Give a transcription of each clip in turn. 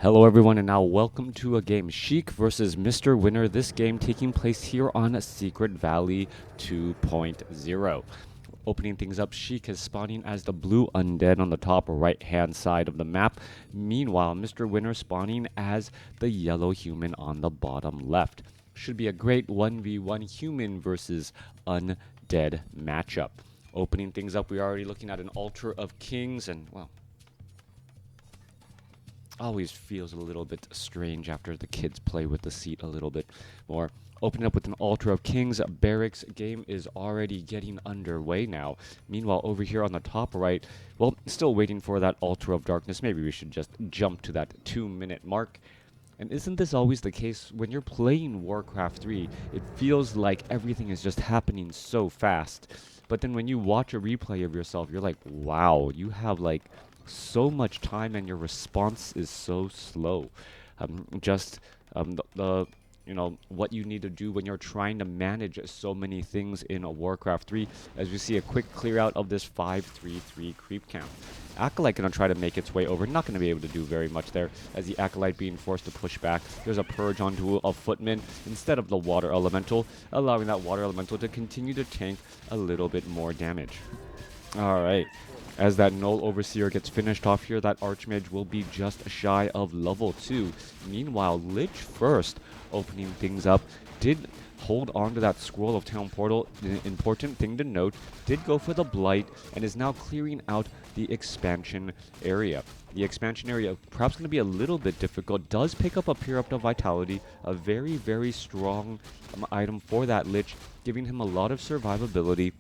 Hello everyone, and now welcome to a game, Sheik versus MisterWinner. This game taking place here on Secret Valley 2.0. Opening things up, Sheik is spawning as the blue undead on the top right hand side of the map. Meanwhile, MisterWinner spawning as the yellow human on the bottom left. Should be a great 1v1 human versus undead matchup. Opening things up, we're already looking at an altar of kings, and well, always feels a little bit strange after the kids play with the seat a little bit more. Opening up with an altar of kings. Barracks game is already getting underway now. Meanwhile, over here on the top right, well, still waiting for that altar of darkness. Maybe we should just jump to that 2-minute mark. And isn't this always the case? When you're playing WarCraft 3, it feels like everything is just happening so fast. But then when you watch a replay of yourself, you're like, wow, you have like so much time and your response is so slow. What you need to do when you're trying to manage so many things in a WarCraft 3, as we see a quick clear out of this 5-3-3 creep camp. Acolyte gonna try to make its way over, not gonna be able to do very much there, as the Acolyte being forced to push back. There's a purge onto a footman instead of the water elemental, allowing that water elemental to continue to tank a little bit more damage. Alright, as that Null Overseer gets finished off here, that Archmage will be just shy of level 2. Meanwhile, Lich first, opening things up, did hold on to that Scroll of Town Portal. The important thing to note, did go for the Blight, and is now clearing out the expansion area. The expansion area, perhaps going to be a little bit difficult, does pick up a Pure Up to Vitality, a very, very strong item for that Lich, giving him a lot of survivability,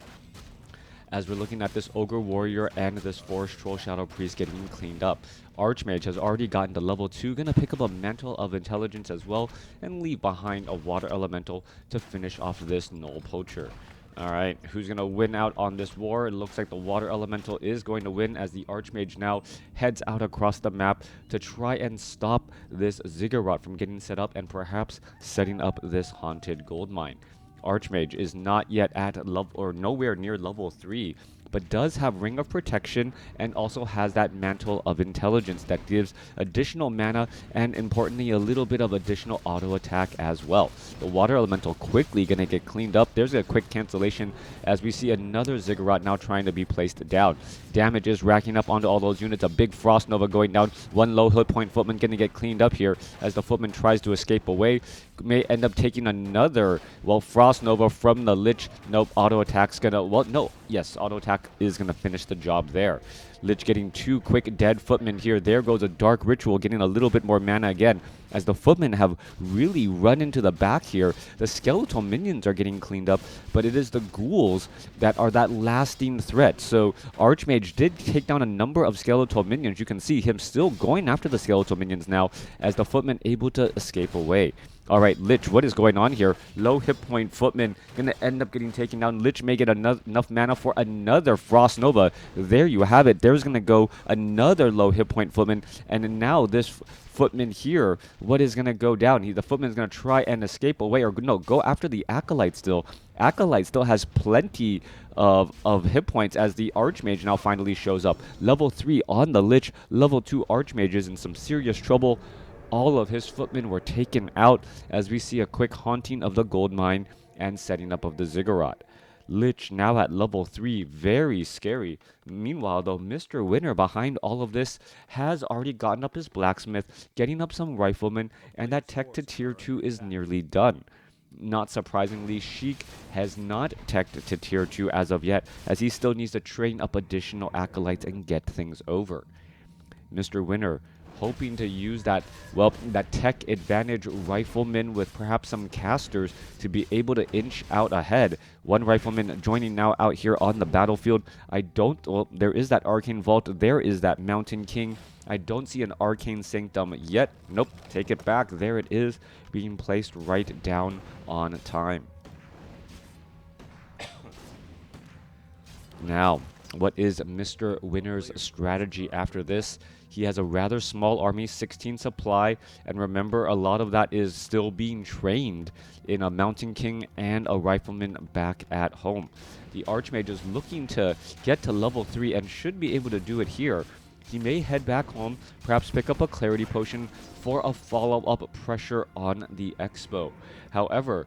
as we're looking at this Ogre Warrior and this Forest Troll Shadow Priest getting cleaned up. Archmage has already gotten to level 2, gonna pick up a Mantle of Intelligence as well, and leave behind a Water Elemental to finish off this Null Poacher. Alright, who's gonna win out on this war? It looks like the Water Elemental is going to win, as the Archmage now heads out across the map to try and stop this Ziggurat from getting set up and perhaps setting up this Haunted Gold Mine. Archmage is not yet at level, or nowhere near level 3, but does have Ring of Protection and also has that Mantle of Intelligence that gives additional mana and, importantly, a little bit of additional auto attack as well. The Water Elemental quickly gonna get cleaned up. There's a quick cancellation as we see another Ziggurat now trying to be placed down. Damage is racking up onto all those units. A big Frost Nova going down. One low hit point Footman gonna get cleaned up here as the Footman tries to escape away. May end up taking another, well, Frost Nova from the Lich. Nope, auto attack's gonna, well, no, yes, auto attack is gonna finish the job there. Lich getting 2 quick dead Footmen here. There goes a Dark Ritual, getting a little bit more mana again, as the Footmen have really run into the back here. The skeletal minions are getting cleaned up, but it is the ghouls that are that lasting threat. So Archmage did take down a number of skeletal minions. You can see him still going after the skeletal minions now, as the Footmen able to escape away. Alright, Lich, what is going on here? Low hit point Footman gonna end up getting taken down. Lich may get enough mana for another Frost Nova. There you have it. There's gonna go another low hit point Footman. And now this Footman here, what is gonna go down? The Footman's gonna try and escape away, or no, go after the Acolyte still. Acolyte still has plenty of hit points, as the Archmage now finally shows up. Level 3 on the Lich. Level 2 Archmage is in some serious trouble. All of his Footmen were taken out, as we see a quick haunting of the gold mine and setting up of the Ziggurat. Lich now at level 3, very scary. Meanwhile, though, MisterWinner behind all of this has already gotten up his Blacksmith, getting up some Riflemen, and that tech to tier 2 is nearly done. Not surprisingly, Sheik has not teched to tier 2 as of yet, as he still needs to train up additional Acolytes and get things over. MisterWinner hoping to use that, well, that tech advantage Rifleman with perhaps some casters to be able to inch out ahead. One Rifleman joining now out here on the battlefield. Well, there is that Arcane Vault. There is that Mountain King. I don't see an Arcane Sanctum yet. Nope, take it back. There it is, being placed right down on time. Now, what is MisterWinner's strategy after this? He has a rather small army, 16 supply, and remember, a lot of that is still being trained in a Mountain King and a Rifleman back at home. The Archmage is looking to get to level 3 and should be able to do it here. he may head back home, perhaps pick up a clarity potion for a follow-up pressure on the Expo. However,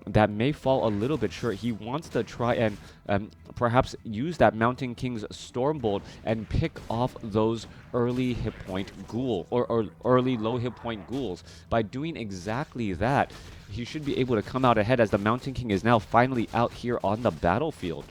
that may fall a little bit short. He wants to try and perhaps use that Mountain King's Stormbolt and pick off those early hit point ghoul or early low hit point ghouls. By doing exactly that, he should be able to come out ahead, as the Mountain King is now finally out here on the battlefield.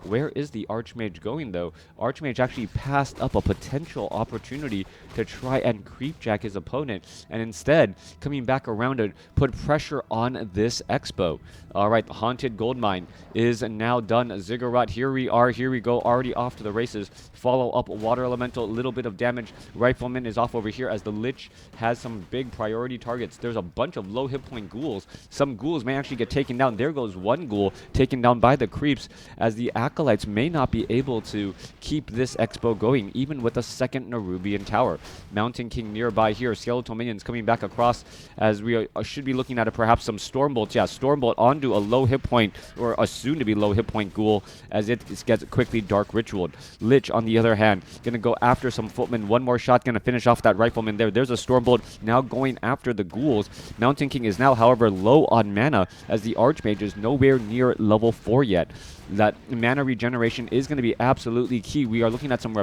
Where is the Archmage going, though? Archmage actually passed up a potential opportunity to try and creepjack his opponent, and instead coming back around to put pressure on this Expo. Alright, Haunted Goldmine is now done. Ziggurat, here we go, already off to the races. Follow up Water Elemental, a little bit of damage. Rifleman is off over here as the Lich has some big priority targets. There's a bunch of low hit point ghouls. Some ghouls may actually get taken down. There goes one ghoul taken down by the creeps, as the Acolytes may not be able to keep this Expo going, even with a second Nerubian Tower. Mountain King nearby here. Skeletal minions coming back across, as we should be looking at perhaps some Stormbolts. Yeah, Stormbolt onto a low hit point, or a soon-to-be low hit point ghoul, as it gets quickly Dark Ritualed. Lich, on the other hand, going to go after some footmen. One more shot going to finish off that Rifleman there. There's a Stormbolt now going after the ghouls. Mountain King is now, however, low on mana, as the Archmage is nowhere near level 4 yet. That mana regeneration is going to be absolutely key. We are looking at some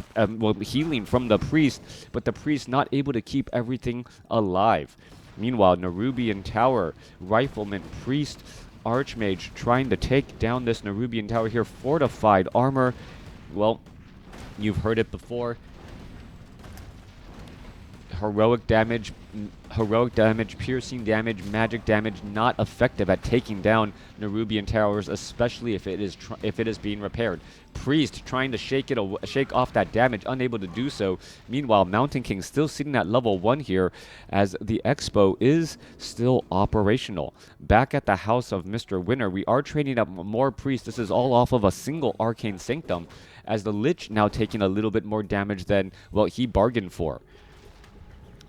healing from the Priest, but the Priest not able to keep everything alive. Meanwhile, Nerubian Tower, Rifleman, Priest, Archmage trying to take down this Nerubian Tower here. Fortified armor. Well, you've heard it before. Heroic damage, piercing damage, magic damage, not effective at taking down Nerubian towers, especially if it is being repaired. Priest trying to shake off that damage, unable to do so. Meanwhile, Mountain King still sitting at level 1 here, as the Expo is still operational. Back at the house of MisterWinner, we are training up more Priests. This is all off of a single Arcane Sanctum, as the Lich now taking a little bit more damage than, well, he bargained for.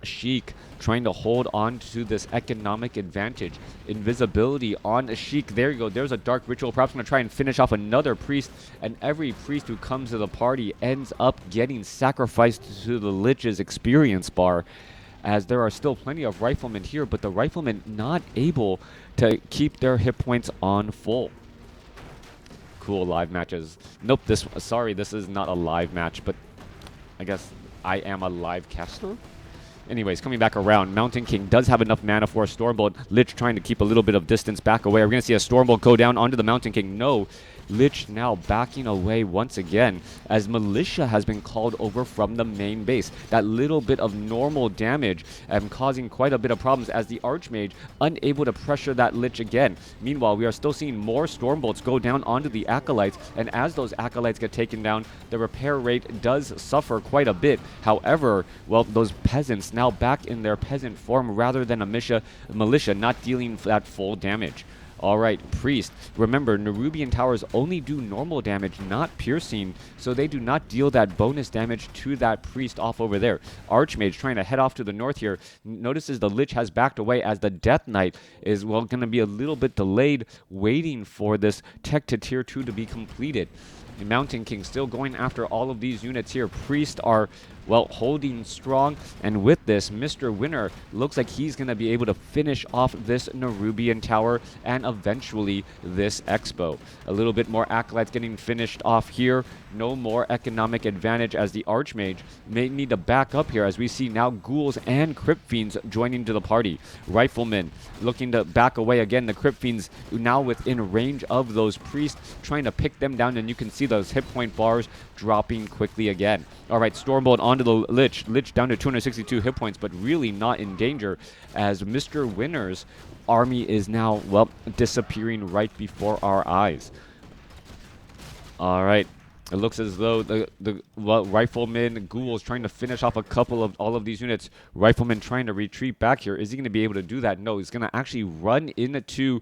Sheik trying to hold on to this economic advantage. Invisibility on Sheik. There you go. There's a Dark Ritual. Perhaps going to try and finish off another Priest. And every Priest who comes to the party ends up getting sacrificed to the Lich's experience bar, as there are still plenty of Riflemen here, but the Riflemen not able to keep their hit points on full. Cool live matches. Nope, this is not a live match, but I guess I am a live caster. Anyways, coming back around, Mountain King does have enough mana for a Stormbolt. Lich trying to keep a little bit of distance back away. Are we going to see a Stormbolt go down onto the Mountain King? No. Lich now backing away once again, as Militia has been called over from the main base. That little bit of normal damage causing quite a bit of problems, as the Archmage unable to pressure that Lich again. Meanwhile, we are still seeing more Stormbolts go down onto the Acolytes, and as those Acolytes get taken down, the repair rate does suffer quite a bit. However, well, those peasants now back in their peasant form rather than a militia, not dealing that full damage. Alright, Priest. Remember, Nerubian towers only do normal damage, not piercing, so they do not deal that bonus damage to that Priest off over there. Archmage trying to head off to the north here. Notices the Lich has backed away, as the Death Knight is, well, going to be a little bit delayed, waiting for this tech to tier 2 to be completed. The Mountain King still going after all of these units here. Priests are, well, holding strong, and with this, MisterWinner looks like he's going to be able to finish off this Nerubian Tower and eventually this Expo. A little bit more Acolytes getting finished off here. No more economic advantage, as the Archmage may need to back up here, as we see now Ghouls and Crypt Fiends joining to the party. Riflemen looking to back away again. The Crypt Fiends now within range of those Priests, trying to pick them down, and you can see those hit point bars dropping quickly again. Alright, Stormbolt onto the Lich. Lich down to 262 hit points, but really not in danger, as MisterWinner's army is now, well, disappearing right before our eyes. Alright. It looks as though the Rifleman Ghouls trying to finish off a couple of all of these units. Rifleman trying to retreat back here. Is he going to be able to do that? No, he's going to actually run into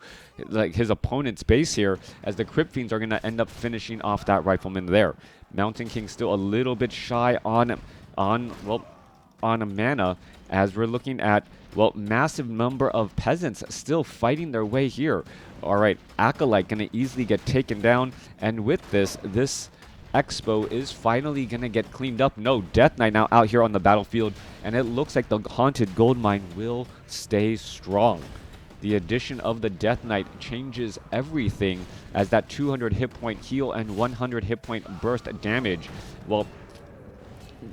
his opponent's base here, as the Crypt Fiends are going to end up finishing off that Rifleman there. Mountain King still a little bit shy on a mana, as we're looking at, well, massive number of peasants still fighting their way here. All right, Acolyte going to easily get taken down, and with this Expo is finally going to get cleaned up. No, Death Knight now out here on the battlefield, and it looks like the Haunted Gold Mine will stay strong. The addition of the Death Knight changes everything, as that 200 hit point heal and 100 hit point burst damage, well,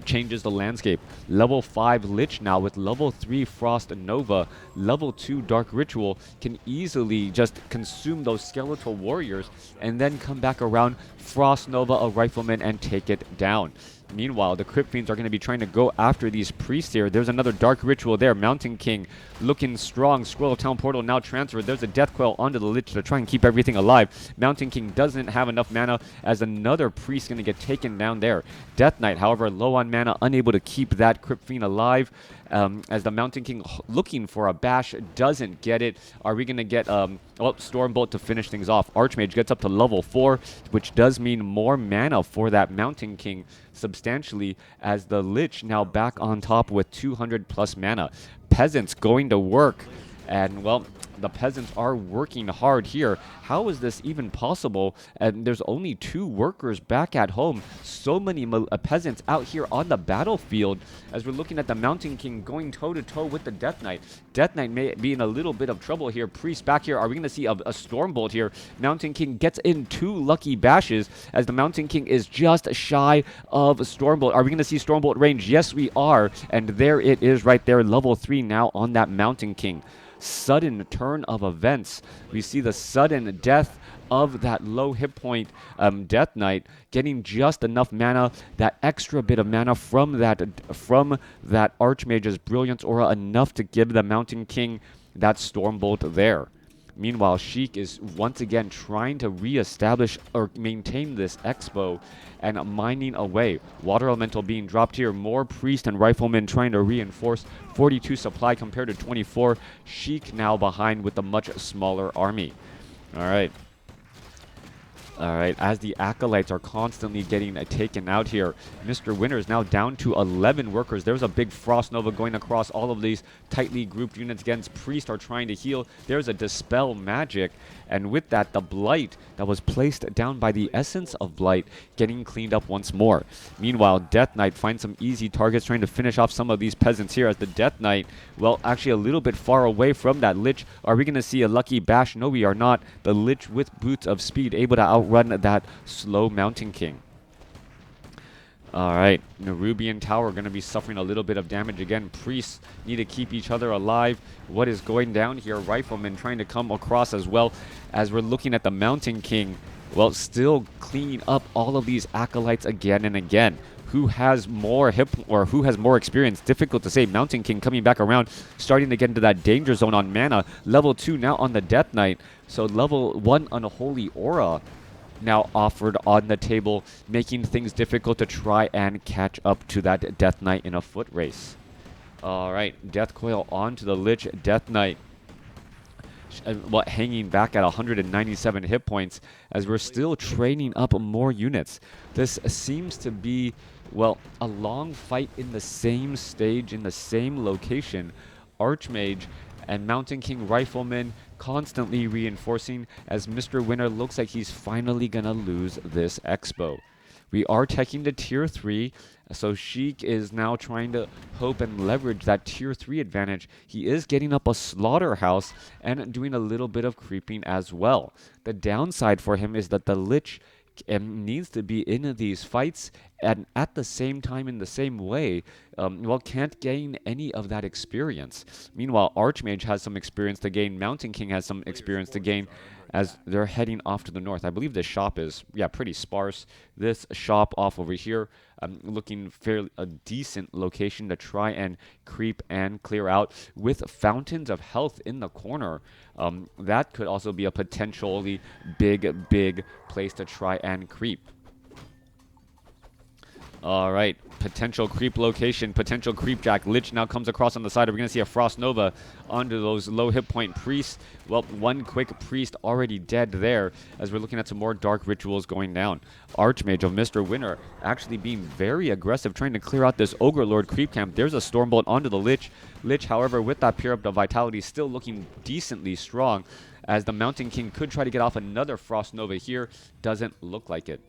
changes the landscape. Level 5 Lich now with level 3 Frost Nova, level 2 Dark Ritual can easily just consume those skeletal warriors and then come back around, Frost Nova a Rifleman, and take it down. Meanwhile, the Crypt Fiends are going to be trying to go after these priests here. There's another Dark Ritual there. Mountain King looking strong. Scroll of Town Portal now transferred. There's a Death Coil onto the Lich to try and keep everything alive. Mountain King doesn't have enough mana, as another priest going to get taken down there. Death Knight, however, low on mana, unable to keep that Crypt Fiend alive. As the Mountain King looking for a bash, doesn't get it. Are we going to get Stormbolt to finish things off? Archmage gets up to level 4, which does mean more mana for that Mountain King substantially, as the Lich now back on top with 200 plus mana. Peasants going to work, and well, the peasants are working hard here. How is this even possible? And there's only 2 workers back at home. So many peasants out here on the battlefield, as we're looking at the Mountain King going toe-to-toe with the Death Knight. Death Knight may be in a little bit of trouble here. Priest back here. Are we going to see a Stormbolt here? Mountain King gets in 2 lucky bashes, as the Mountain King is just shy of Stormbolt. Are we going to see Stormbolt range? Yes, we are. And there it is right there. Level 3 now on that Mountain King. Sudden turn of events. We see the sudden death of that low hit point Death Knight, getting just enough mana, that extra bit of mana from that Archmage's Brilliance Aura, enough to give the Mountain King that Stormbolt there. Meanwhile, Sheik is once again trying to re-establish or maintain this Expo and mining away. Water Elemental being dropped here. More Priest and Riflemen trying to reinforce. 42 supply compared to 24. Sheik now behind with a much smaller army. All right. Alright, as the Acolytes are constantly getting taken out here, MisterWinner is now down to 11 workers. There's a big Frost Nova going across all of these tightly grouped units against Priest are trying to heal. There's a Dispel Magic, and with that, the Blight that was placed down by the Essence of Blight getting cleaned up once more. Meanwhile, Death Knight finds some easy targets, trying to finish off some of these peasants here, as the Death Knight, well, actually a little bit far away from that Lich. Are we going to see a lucky bash? No, we are not. The Lich with Boots of Speed able to outrun that slow Mountain King. Alright, Nerubian Tower going to be suffering a little bit of damage again. Priests need to keep each other alive. What is going down here? Riflemen trying to come across as well, as we're looking at the Mountain King, well, still cleaning up all of these Acolytes again and again. Who has more who has more experience? Difficult to say. Mountain King coming back around, starting to get into that danger zone on mana. Level 2 now on the Death Knight. So level 1 Unholy Aura now offered on the table, making things difficult to try and catch up to that Death Knight in a foot race. Alright, Death Coil onto the Lich. Death Knight hanging back at 197 hit points, as we're still training up more units. This seems to be, well, a long fight in the same stage, in the same location. Archmage and Mountain King Rifleman constantly reinforcing, as MisterWinner looks like he's finally gonna lose this Expo. We are taking to tier 3, so Sheik is now trying to hope and leverage that tier 3 advantage. He is getting up a slaughterhouse and doing a little bit of creeping as well. The downside for him is that the Lich needs to be in these fights, and at the same time, in the same way, well, can't gain any of that experience. Meanwhile, Archmage has some experience to gain. Mountain King has some experience to gain, as they're heading off to the north. I believe this shop is, yeah, pretty sparse. This shop off over here, looking fairly a decent location to try and creep and clear out, with Fountains of Health in the corner. That could also be a potentially big place to try and creep. All right, potential creep location, potential creep jack. Lich now comes across on the side. We're going to see a Frost Nova onto those low hit point priests. Well, one quick priest already dead there, as we're looking at some more dark rituals going down. Archmage of MisterWinner actually being very aggressive, trying to clear out this Ogre Lord creep camp. There's a Stormbolt onto the Lich. Lich, however, with that Pure Up of Vitality, still looking decently strong, as the Mountain King could try to get off another Frost Nova here. Doesn't look like it.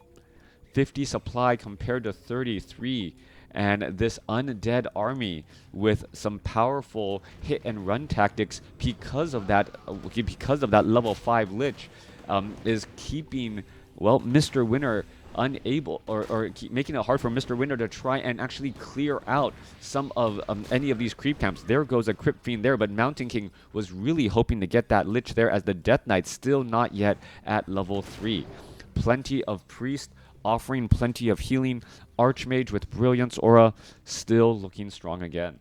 50 supply compared to 33. And this undead army with some powerful hit and run tactics because of that level 5 Lich is keeping, well, MisterWinner unable, or keep making it hard for MisterWinner to try and actually clear out some of any of these creep camps. There goes a Crypt Fiend there, but Mountain King was really hoping to get that Lich there, as the Death Knight still not yet at level 3. Plenty of Priest offering plenty of healing. Archmage with Brilliance Aura still looking strong again.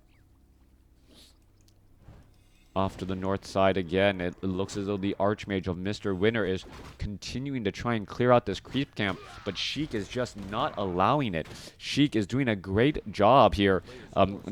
Off to the north side again, it looks as though the Archmage of MisterWinner is continuing to try and clear out this creep camp, but Sheik is just not allowing it. Sheik is doing a great job here,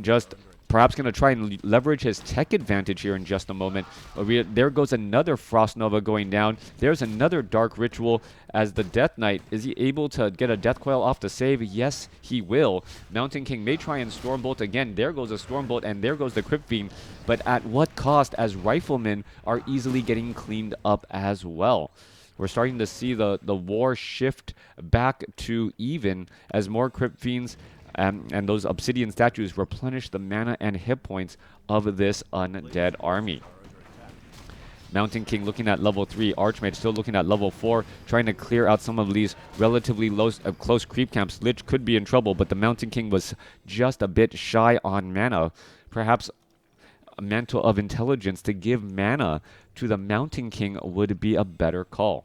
just perhaps going to try and leverage his tech advantage here in just a moment. There goes another Frost Nova going down. There's another Dark Ritual as the Death Knight. Is he able to get a Death Coil off the save? Yes, he will. Mountain King may try and Stormbolt again. There goes a Stormbolt, and there goes the Crypt Fiend. But at what cost, as Riflemen are easily getting cleaned up as well. We're starting to see the war shift back to even as more Crypt Fiends and those obsidian statues replenish the mana and hit points of this undead army. Mountain King looking at level 3, Archmage still looking at level 4, trying to clear out some of these relatively close creep camps. Lich could be in trouble, but the Mountain King was just a bit shy on mana. Perhaps a Mantle of Intelligence to give mana to the Mountain King would be a better call.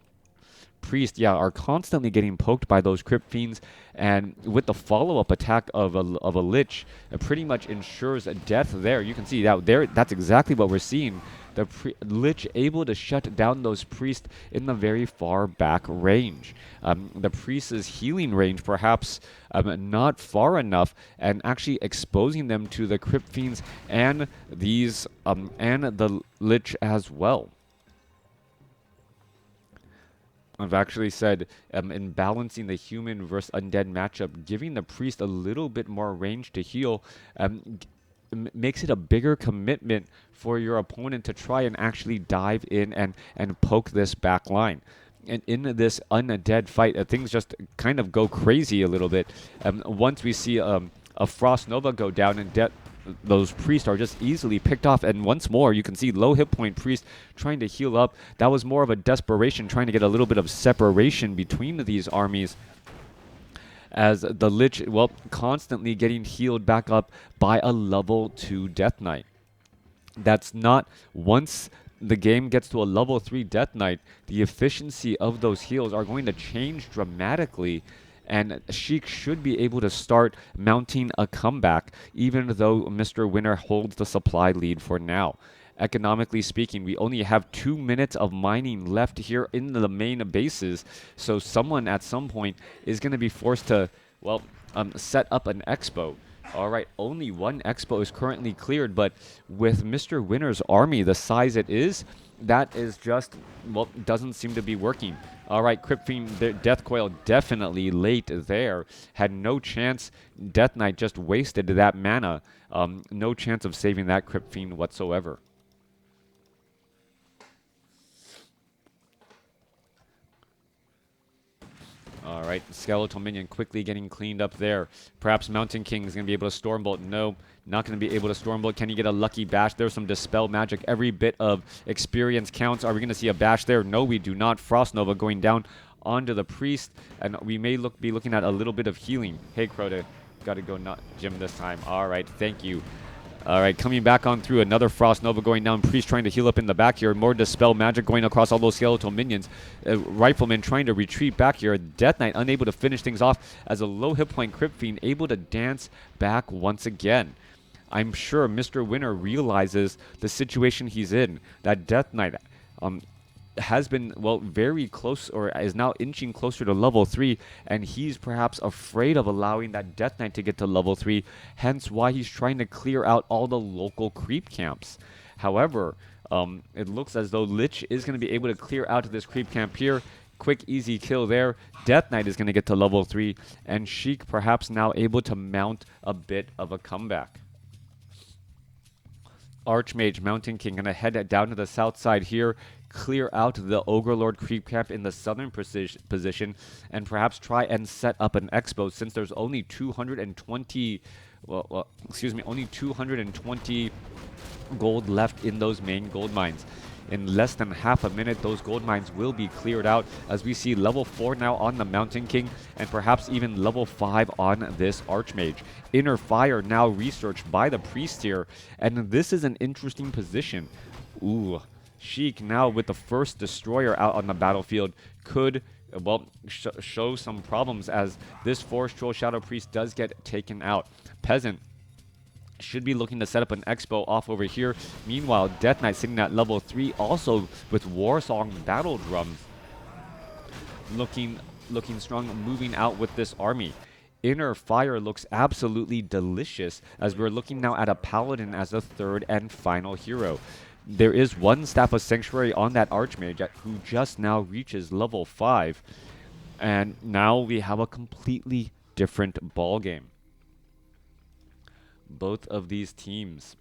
Priest, yeah, are constantly getting poked by those Crypt Fiends, and with the follow-up attack of a Lich, it pretty much ensures a death there. You can see that there, that's exactly what we're seeing. The Lich able to shut down those Priests in the very far back range. The Priest's healing range perhaps not far enough, and actually exposing them to the Crypt Fiends and these and the Lich as well. I've actually said in balancing the human versus undead matchup, giving the Priest a little bit more range to heal makes it a bigger commitment for your opponent to try and actually dive in and poke this back line. And in this undead fight, things just kind of go crazy a little bit. Once we see a Frost Nova go down and those Priests are just easily picked off, and once more you can see low hit point Priest trying to heal up. That was more of a desperation, trying to get a little bit of separation between these armies, as the Lich, well, constantly getting healed back up by a level 2 Death Knight. That's not, once the game gets to a level 3 Death Knight, the efficiency of those heals are going to change dramatically. And Sheik should be able to start mounting a comeback, even though MisterWinner holds the supply lead for now. Economically speaking, we only have 2 minutes of mining left here in the main bases, so someone at some point is going to be forced to, well, set up an expo. All right, only one expo is currently cleared, but with MisterWinner's army the size it is, that is just, well, doesn't seem to be working. All right, Crypt Fiend, Death Coil definitely late there. Had no chance. Death Knight just wasted that mana. No chance of saving that Crypt Fiend whatsoever. All right, Skeletal Minion quickly getting cleaned up there. Perhaps Mountain King is going to be able to Stormbolt. No, not going to be able to Stormbolt. Can he get a Lucky Bash? There's some Dispel Magic. Every bit of experience counts. Are we going to see a Bash there? No, we do not. Frost Nova going down onto the Priest, and we may be looking at a little bit of healing. Hey, Crota, got to go not Jim this time. All right, thank you. All right, coming back on through, another Frost Nova going down. Priest trying to heal up in the back here. More Dispel Magic going across all those Skeletal Minions. Rifleman trying to retreat back here. Death Knight unable to finish things off as a low hit point Crypt Fiend able to dance back once again. I'm sure MisterWinner realizes the situation he's in. That Death Knight has been, well, very close, or is now inching closer to level 3, and he's perhaps afraid of allowing that Death Knight to get to level 3, hence why he's trying to clear out all the local creep camps. However, it looks as though Lich is going to be able to clear out this creep camp here. Quick, easy kill there. Death Knight is going to get to level 3, and Sheik perhaps now able to mount a bit of a comeback. Archmage, Mountain King, gonna head down to the south side here, clear out the Overlord creep camp in the southern position, and perhaps try and set up an expo since there's only 220, excuse me, only 220 gold left in those main gold mines. In less than half a minute, those gold mines will be cleared out as we see level 4 now on the Mountain King and perhaps even level 5 on this Archmage. Inner Fire now researched by the Priest here, and this is an interesting position. Ooh, Sheik now with the first Destroyer out on the battlefield could, well, show some problems as this Forest Troll Shadow Priest does get taken out. Peasant should be looking to set up an expo off over here. Meanwhile, Death Knight sitting at level 3, also with Warsong Battle Drums. Looking strong, moving out with this army. Inner Fire looks absolutely delicious as we're looking now at a Paladin as a third and final hero. There is one Staff of Sanctuary on that Archmage who just now reaches level 5. And now we have a completely different ball game. Both of these teams,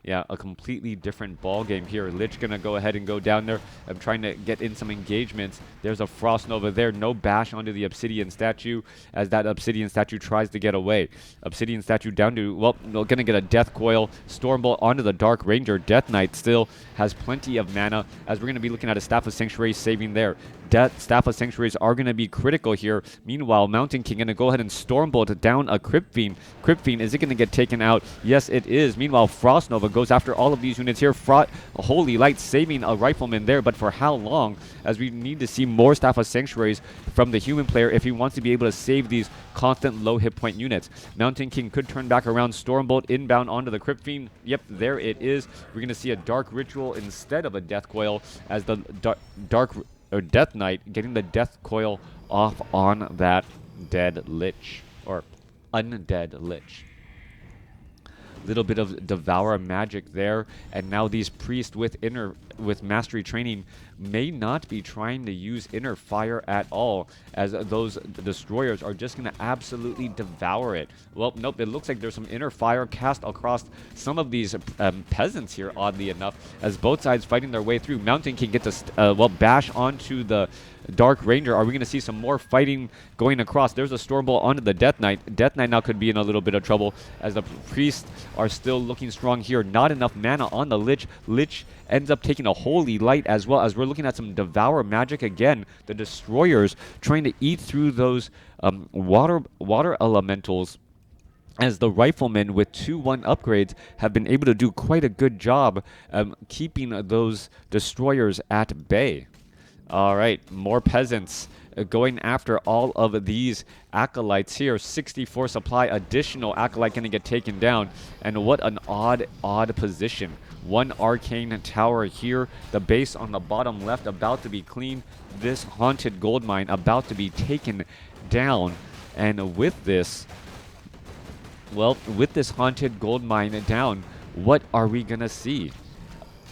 yeah, a completely different ball game here. Lich gonna go ahead and go down there. I'm trying to get in some engagements. There's a Frost Nova there. No bash onto the Obsidian statue as that Obsidian statue tries to get away. Obsidian statue down to, well, gonna get a Death Coil. Stormbolt onto the Dark Ranger. Death Knight still has plenty of mana as we're gonna be looking at a Staff of Sanctuary saving there. Staff of Sanctuaries are going to be critical here. Meanwhile, Mountain King going to go ahead and Stormbolt down a Crypt Fiend. Crypt Fiend, is it going to get taken out? Yes, it is. Meanwhile, Frost Nova goes after all of these units here. Holy Light saving a Rifleman there, but for how long? As we need to see more Staff of Sanctuaries from the human player if he wants to be able to save these constant low hit point units. Mountain King could turn back around. Stormbolt inbound onto the Crypt Fiend. Yep, there it is. We're going to see a Dark Ritual instead of a Death Coil as the Death Knight getting the Death Coil off on that dead Lich, or undead Lich. Little bit of Devour magic there, and now these priests with mastery training may not be trying to use Inner Fire at all, as those destroyers are just going to absolutely devour it. Well, nope, it looks like there's some Inner Fire cast across some of these peasants here, oddly enough, as both sides fighting their way through. Mountain King gets a, well, bash onto the Dark Ranger. Are we going to see some more fighting going across? There's a Stormbolt onto the Death Knight. Death Knight now could be in a little bit of trouble as the priests are still looking strong here. Not enough mana on the Lich. Lich ends up taking a Holy Light as well, as we're looking at some Devour magic again. The Destroyers trying to eat through those water elementals, as the Riflemen with 2-1 upgrades have been able to do quite a good job keeping those Destroyers at bay. All right, more peasants going after all of these acolytes here. 64 supply, additional acolyte going to get taken down. And what an odd position. One arcane tower here. The base on the bottom left about to be cleaned. This haunted gold mine about to be taken down. And with this, well, with this haunted gold mine down, what are we going to see?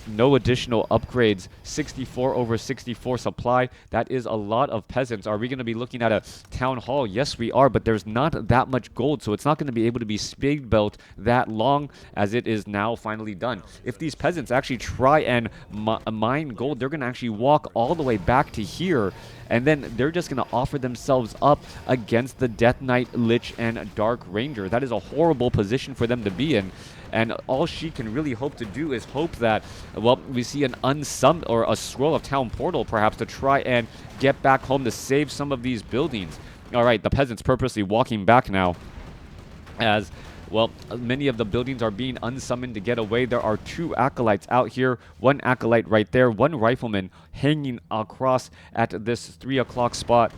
No additional upgrades, 64 over 64 supply. That is a lot of peasants. Are we going to be looking at a town hall? Yes, we are, but there's not that much gold, so it's not going to be able to be speed built that long as it is now finally done. If these peasants actually try and mine gold, they're going to actually walk all the way back to here, and then they're just going to offer themselves up against the Death Knight, Lich, and Dark Ranger. That is a horrible position for them to be in. And all she can really hope to do is hope that, well, we see an unsummoned or a scroll of Town Portal perhaps to try and get back home to save some of these buildings. All right, the peasants purposely walking back now as, well, many of the buildings are being unsummoned to get away. There are 2 acolytes out here, 1 acolyte right there, 1 rifleman hanging across at this 3 o'clock spot.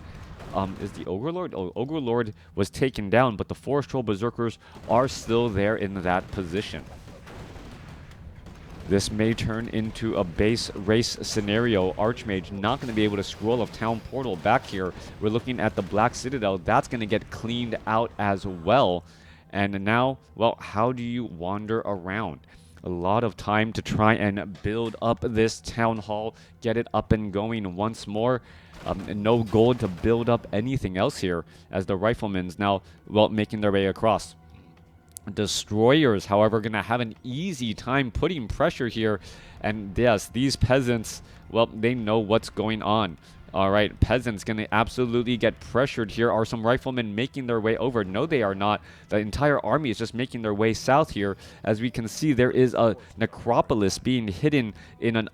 Is the Ogre Lord? Oh, Ogre Lord was taken down, but the Forest Troll Berserkers are still there in that position. This may turn into a base race scenario. Archmage not going to be able to scroll of Town Portal back here. We're looking at the Black Citadel. That's going to get cleaned out as well. And now, well, how do you wander around? A lot of time to try and build up this town hall, get it up and going once more. No gold to build up anything else here as the riflemen's now, well, making their way across. Destroyers, however, going to have an easy time putting pressure here. And yes, these peasants, well, they know what's going on. All right, peasants going to absolutely get pressured here. Are some riflemen making their way over? No, they are not. The entire army is just making their way south here. As we can see, there is a necropolis being hidden in an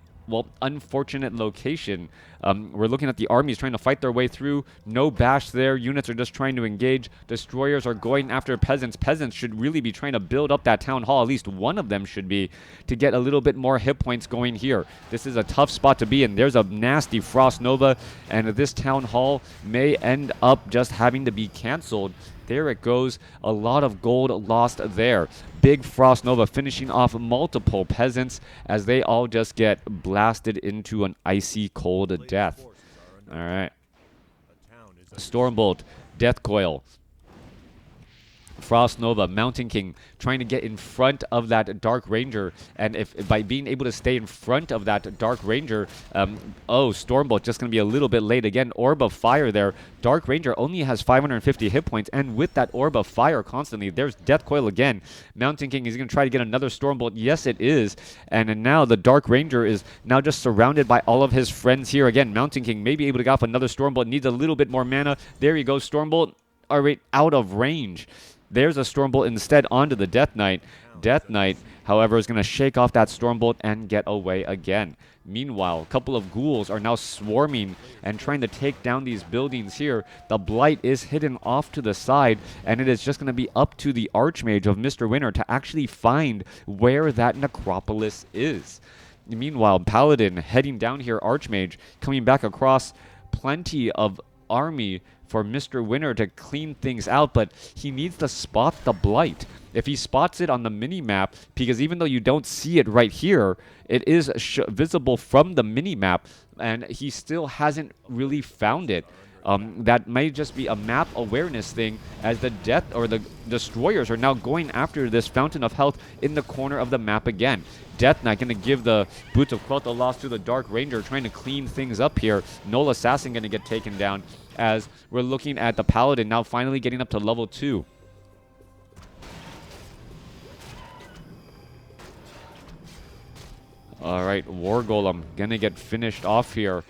unfortunate location. We're looking at the armies trying to fight their way through. No bash there. Units are just trying to engage. Destroyers are going after peasants. Peasants should really be trying to build up that town hall. At least one of them should be, to get a little bit more hit points going here. This is a tough spot to be in. There's a nasty Frost Nova, and this town hall may end up just having to be canceled. There it goes. A lot of gold lost there. Big Frost Nova finishing off multiple peasants as they all just get blasted into an icy cold death. All right. Stormbolt, Death Coil, Frost Nova, Mountain King trying to get in front of that Dark Ranger, and if by being able to stay in front of that Dark Ranger, Stormbolt just going to be a little bit late again. Orb of Fire there. Dark Ranger only has 550 hit points, and with that Orb of Fire constantly, there's Death Coil again. Mountain King is going to try to get another Stormbolt. Yes, it is. And now the Dark Ranger is now just surrounded by all of his friends here. Again, Mountain King may be able to get off another Stormbolt. Needs a little bit more mana. There you go, Stormbolt. All right, out of range. There's a Stormbolt instead onto the Death Knight. Death Knight, however, is going to shake off that Stormbolt and get away again. Meanwhile, a couple of ghouls are now swarming and trying to take down these buildings here. The Blight is hidden off to the side, and it is just going to be up to the Archmage of MisterWinner to actually find where that necropolis is. Meanwhile, Paladin heading down here, Archmage coming back across, plenty of army for MisterWinner to clean things out, but he needs to spot the Blight. If he spots it on the mini-map, because even though you don't see it right here, it is visible from the mini-map, and he still hasn't really found it. That may just be a map awareness thing, as the Destroyers are now going after this Fountain of Health in the corner of the map again. Death Knight going to give the Boots of Quel'Tha loss to the Dark Ranger, trying to clean things up here. Null Assassin going to get taken down, as we're looking at the Paladin now finally getting up to level 2. All right, War Golem going to get finished off here.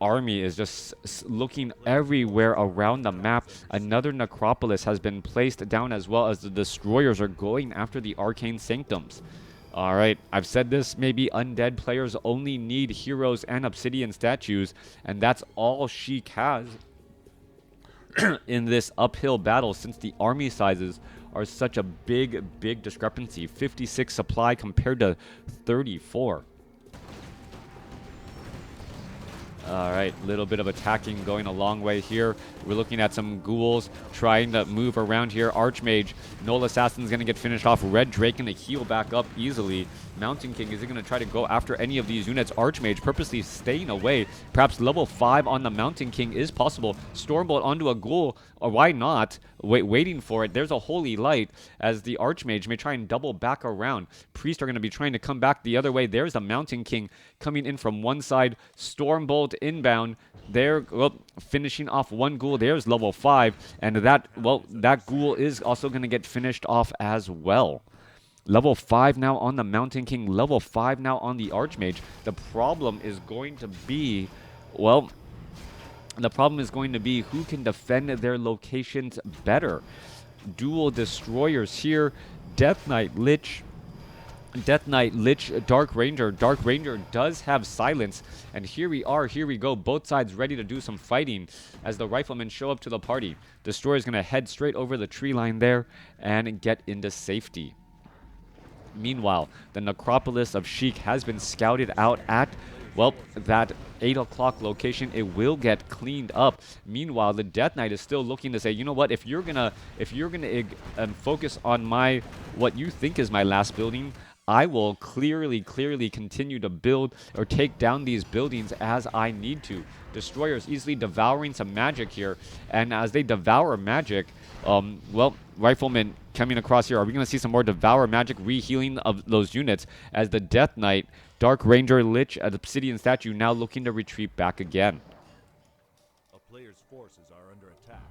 Army is just looking everywhere around the map. Another necropolis has been placed down, as well as the Destroyers are going after the Arcane Sanctums. All right, I've said this, maybe undead players only need heroes and obsidian statues, and that's all Sheik has in this uphill battle, since the army sizes are such a big discrepancy. 56 supply compared to 34. All right, little bit of attacking going a long way here. We're looking at some ghouls trying to move around here. Archmage, Null Assassin's going to get finished off. Red Drake going to heal back up easily. Mountain King, is he going to try to go after any of these units? Archmage purposely staying away. Perhaps level 5 on the Mountain King is possible. Stormbolt onto a ghoul, or why not? Waiting for it. There's a Holy Light, as the Archmage may try and double back around. Priests are going to be trying to come back the other way. There's the Mountain King coming in from one side. Stormbolt inbound. There, finishing off one ghoul. There's level 5, and that ghoul is also going to get finished off as well. Level 5 now on the Mountain King. Level 5 now on the Archmage. The problem is going to be, who can defend their locations better. Dual Destroyers here. Death Knight, Lich, Dark Ranger. Dark Ranger does have silence, and here we go. Both sides ready to do some fighting as the Riflemen show up to the party. Destroyer's going to head straight over the tree line there and get into safety. Meanwhile, the necropolis of Sheik has been scouted out at, that 8 o'clock location. It will get cleaned up. Meanwhile, the Death Knight is still looking to say, you know what, if you're gonna focus on what you think is my last building, I will clearly continue to build or take down these buildings as I need to. Destroyers easily devouring some magic here, and as they devour magic, Riflemen coming across here. Are we going to see some more devour magic rehealing of those units, as the Death Knight, Dark Ranger, Lich, an Obsidian statue now looking to retreat back again? A player's forces are under attack.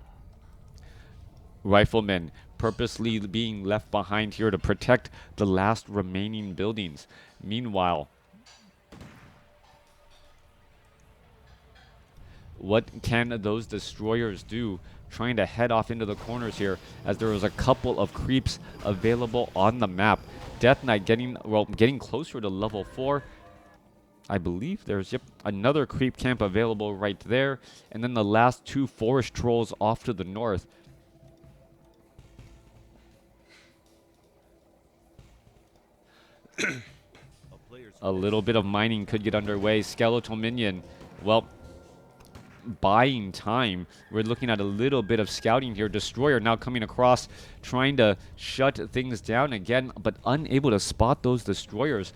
Riflemen purposely being left behind here to protect the last remaining buildings. Meanwhile, what can those destroyers do? Trying to head off into the corners here, as there was a couple of creeps available on the map. Death Knight getting closer to level 4. I believe there's another creep camp available right there, and then the last 2 forest trolls off to the north. A little bit of mining could get underway. Skeletal minion, well, buying time. We're looking at a little bit of scouting here. Destroyer now coming across, trying to shut things down again, but unable to spot those destroyers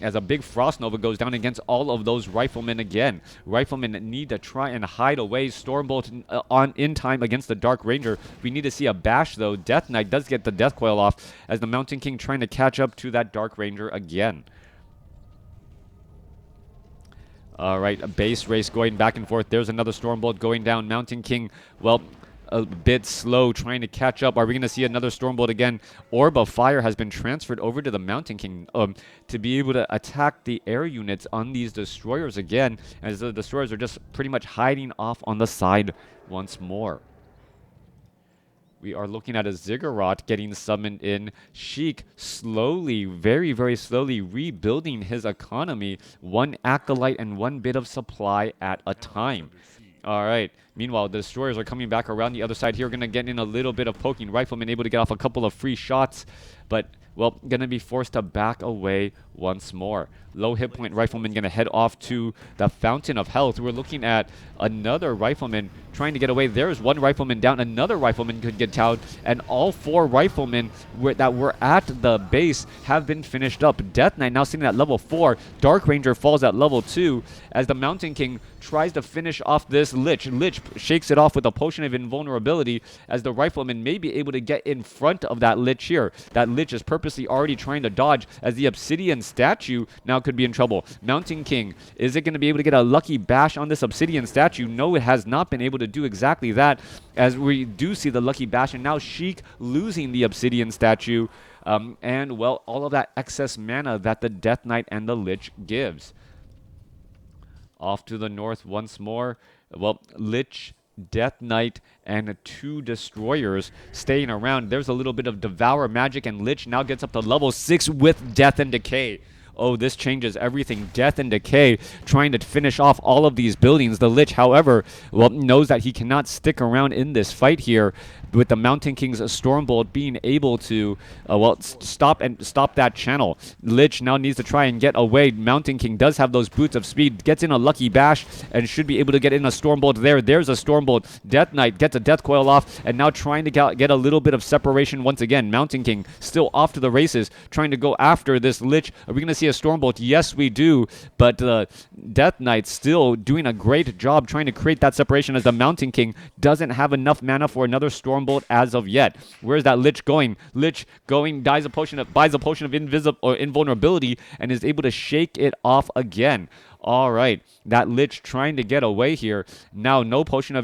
as a big frost nova goes down against all of those riflemen again. Riflemen need to try and hide away. Stormbolt in time against the Dark Ranger. We need to see a bash though. Death Knight does get the death coil off as the Mountain King trying to catch up to that Dark Ranger again. All right, a base race going back and forth. There's another Stormbolt going down. Mountain King, well, a bit slow trying to catch up. Are we going to see another Stormbolt again? Orb of Fire has been transferred over to the Mountain King to be able to attack the air units on these destroyers again, as the destroyers are just pretty much hiding off on the side once more. We are looking at a Ziggurat getting summoned in. Sheik slowly, very, very slowly rebuilding his economy. 1 Acolyte and 1 bit of supply at a time. All right. Meanwhile, the destroyers are coming back around the other side here. Going to get in a little bit of poking. Rifleman able to get off a couple of free shots, but, well, going to be forced to back away once more. Low hit point Rifleman going to head off to the Fountain of Health. We're looking at another Rifleman trying to get away. There's 1 Rifleman down. Another Rifleman could get down. And all 4 Riflemen that were at the base have been finished up. Death Knight now sitting at level 4. Dark Ranger falls at level 2 as the Mountain King tries to finish off this Lich. Lich shakes it off with a potion of invulnerability as the Rifleman may be able to get in front of that Lich here. That Lich is purposely already trying to dodge as the Obsidian statue now could be in trouble. Mountain King, is it going to be able to get a lucky bash on this Obsidian statue? No, it has not been able to do exactly that, as we do see the lucky bash, and now Sheik losing the Obsidian statue, and, well, all of that excess mana that the Death Knight and the Lich gives. Off to the north once more. Well, Lich, Death Knight, and 2 destroyers staying around. There's a little bit of Devour Magic, and Lich now gets up to level 6 with Death and Decay. Oh, this changes everything. Death and Decay trying to finish off all of these buildings. The Lich, however, well, knows that he cannot stick around in this fight here, with the Mountain King's Stormbolt being able to, stop that channel. Lich now needs to try and get away. Mountain King does have those boots of speed, gets in a lucky bash, and should be able to get in a Stormbolt there. There's a Stormbolt. Death Knight gets a Death Coil off, and now trying to get a little bit of separation once again. Mountain King still off to the races, trying to go after this Lich. Are we going to see a Stormbolt? Yes, we do, but Death Knight still doing a great job trying to create that separation, as the Mountain King doesn't have enough mana for another Stormbolt as of yet. Where's that Lich going? Lich going, buys a potion of invulnerability, and is able to shake it off again. All right, that Lich trying to get away here. Now no potion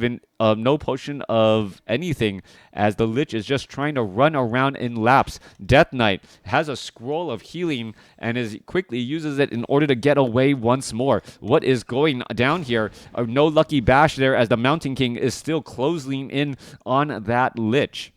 of anything, as the Lich is just trying to run around in laps. Death Knight has a scroll of healing and quickly uses it in order to get away once more. What is going down here? No lucky bash there, as the Mountain King is still closing in on that Lich.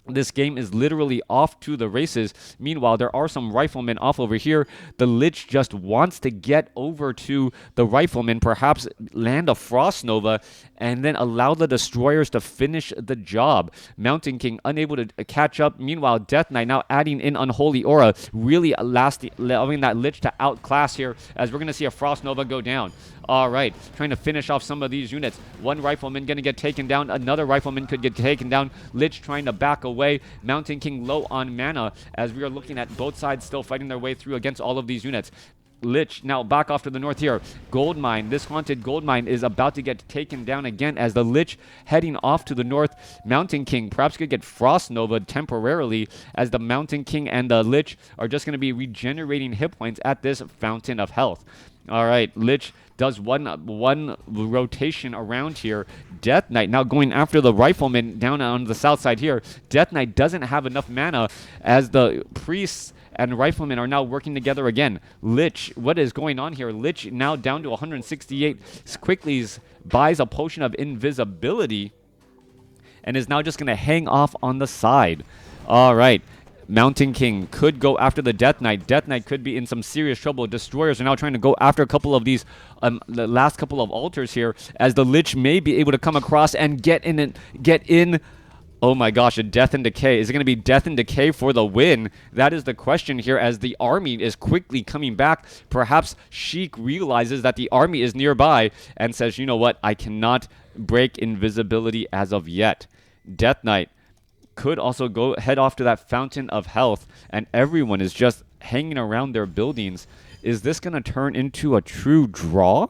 This game is literally off to the races. Meanwhile, there are some riflemen off over here. The Lich just wants to get over to the riflemen, perhaps land a Frost Nova, and then allow the destroyers to finish the job. Mountain King unable to catch up. Meanwhile, Death Knight now adding in Unholy Aura, really allowing that Lich to outclass here, as we're going to see a Frost Nova go down. All right, trying to finish off some of these units. 1 rifleman going to get taken down. Another rifleman could get taken down. Lich trying to back away. Mountain King low on mana, as we are looking at both sides still fighting their way through against all of these units. Lich now back off to the north here. Gold Mine, this haunted gold mine is about to get taken down again, as the Lich heading off to the north. Mountain King perhaps could get Frost Nova temporarily, as the Mountain King and the Lich are just going to be regenerating hit points at this Fountain of Health. All right, Lich does one rotation around here. Death Knight now going after the Rifleman down on the south side here. Death Knight doesn't have enough mana as the priests and Riflemen are now working together again. Lich, what is going on here? Lich now down to 168. Quickly buys a potion of invisibility and is now just going to hang off on the side. All right. Mountain King could go after the Death Knight. Death Knight could be in some serious trouble. Destroyers are now trying to go after a couple of these, the last couple of altars here, as the Lich may be able to come across and get in. Oh my gosh, a Death and Decay. Is it going to be Death and Decay for the win? That is the question here as the army is quickly coming back. Perhaps Sheik realizes that the army is nearby and says, you know what, I cannot break invisibility as of yet. Death Knight could also go head off to that Fountain of Health, and everyone is just hanging around their buildings. Is this going to turn into a true draw?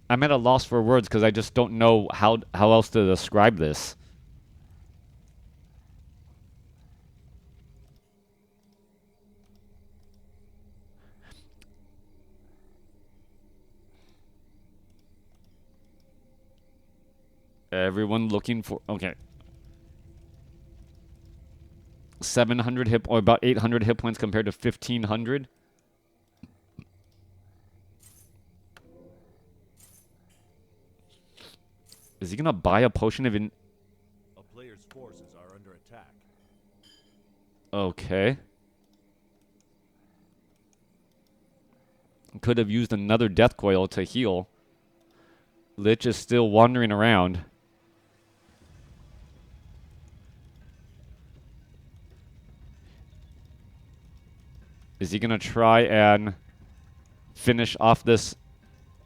I'm at a loss for words because I just don't know how else to describe this. Everyone looking for... Okay. 700 hit... Or about 800 hit points compared to 1,500. Is he going to buy a potion of... A player's forces are under attack. Okay. Could have used another Death Coil to heal. Lich is still wandering around. Is he going to try and finish off this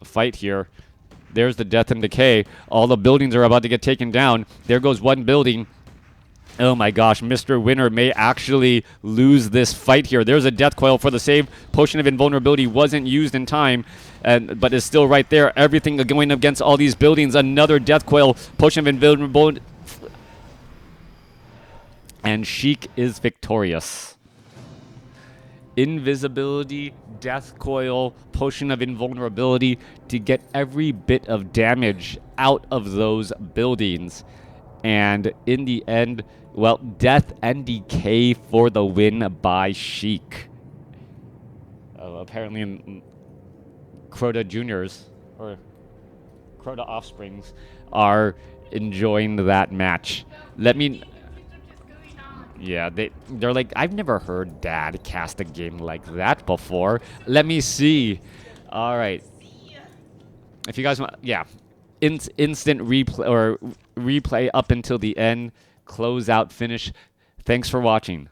fight here? There's the Death and Decay. All the buildings are about to get taken down. There goes one building. Oh my gosh, MisterWinner may actually lose this fight here. There's a Death Coil for the save. Potion of Invulnerability wasn't used in time, but is still right there. Everything going against all these buildings. Another Death Coil. Potion of Invulnerability. And Sheik is victorious. Invisibility, Death Coil, Potion of Invulnerability to get every bit of damage out of those buildings. And in the end, well, Death and Decay for the win by Sheik. Apparently in Crota Juniors, or Crota Offsprings, are enjoying that match. Let me... Yeah, they're like, I've never heard Dad cast a game like that before. Let me see. All right. If you guys want, yeah, instant replay or replay up until the end, close out, finish. Thanks for watching.